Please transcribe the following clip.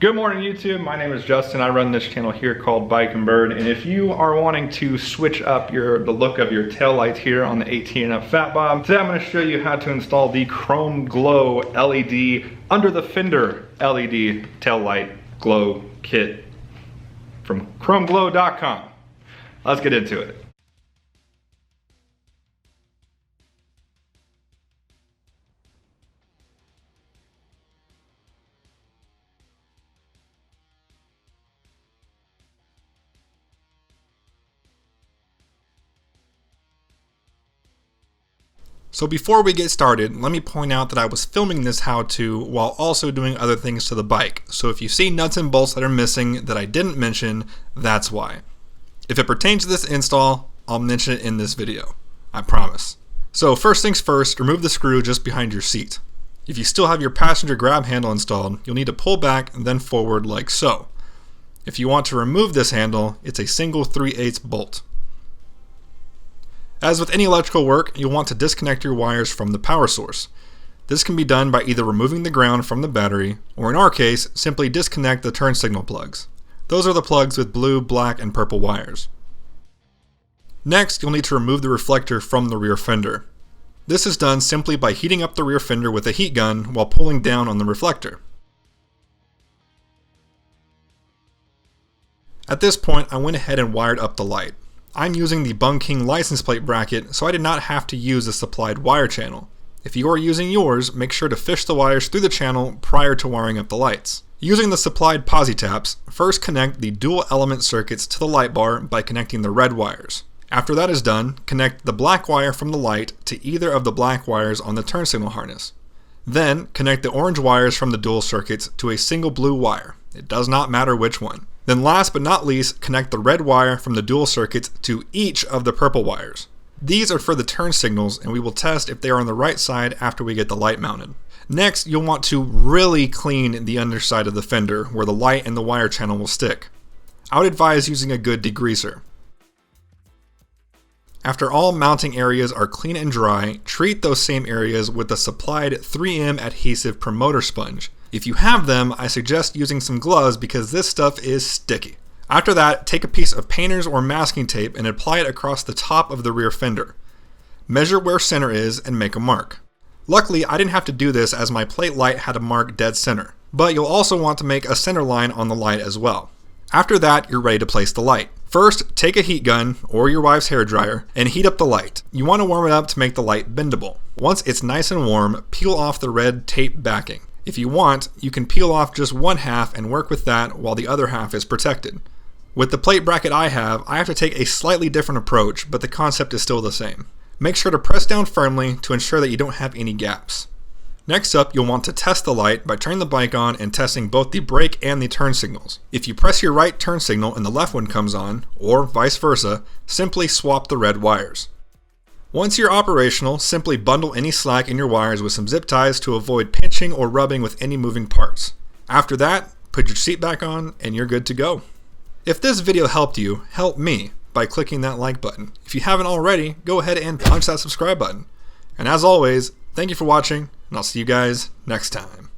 Good morning YouTube, my name is Justin. I run this channel here called Bike and Bird, and if you are wanting to switch up the look of your tail lights here on the 18F Fat Bob, today I'm going to show you how to install the Chrome Glow LED under the Fender LED tail light glow kit from chromeglow.com. Let's get into it. So before we get started, let me point out that I was filming this how-to while also doing other things to the bike. So if you see nuts and bolts that are missing that I didn't mention, that's why. If it pertains to this install, I'll mention it in this video. I promise. So first things first, remove the screw just behind your seat. If you still have your passenger grab handle installed, you'll need to pull back and then forward like so. If you want to remove this handle, it's a single 3/8 bolt. As with any electrical work, you'll want to disconnect your wires from the power source. This can be done by either removing the ground from the battery, or in our case, simply disconnect the turn signal plugs. Those are the plugs with blue, black, and purple wires. Next, you'll need to remove the reflector from the rear fender. This is done simply by heating up the rear fender with a heat gun while pulling down on the reflector. At this point, I went ahead and wired up the light. I'm using the Bung King license plate bracket, so I did not have to use the supplied wire channel. If you are using yours, make sure to fish the wires through the channel prior to wiring up the lights. Using the supplied posi taps, first connect the dual element circuits to the light bar by connecting the red wires. After that is done, connect the black wire from the light to either of the black wires on the turn signal harness. Then, connect the orange wires from the dual circuits to a single blue wire. It does not matter which one. Then last but not least, connect the red wire from the dual circuits to each of the purple wires. These are for the turn signals, and we will test if they are on the right side after we get the light mounted. Next, you'll want to really clean the underside of the fender where the light and the wire channel will stick. I would advise using a good degreaser. After all mounting areas are clean and dry, treat those same areas with the supplied 3M adhesive promoter sponge. If you have them, I suggest using some gloves because this stuff is sticky. After that, take a piece of painter's or masking tape and apply it across the top of the rear fender. Measure where center is and make a mark. Luckily, I didn't have to do this as my plate light had a mark dead center, but you'll also want to make a center line on the light as well. After that, you're ready to place the light. First, take a heat gun or your wife's hairdryer and heat up the light. You want to warm it up to make the light bendable. Once it's nice and warm, peel off the red tape backing. If you want, you can peel off just one half and work with that while the other half is protected. With the plate bracket I have to take a slightly different approach, but the concept is still the same. Make sure to press down firmly to ensure that you don't have any gaps. Next up, you'll want to test the light by turning the bike on and testing both the brake and the turn signals. If you press your right turn signal and the left one comes on, or vice versa, simply swap the red wires. Once you're operational, simply bundle any slack in your wires with some zip ties to avoid pinching or rubbing with any moving parts. After that, put your seat back on and you're good to go. If this video helped you, help me by clicking that like button. If you haven't already, go ahead and punch that subscribe button. And as always, thank you for watching, and I'll see you guys next time.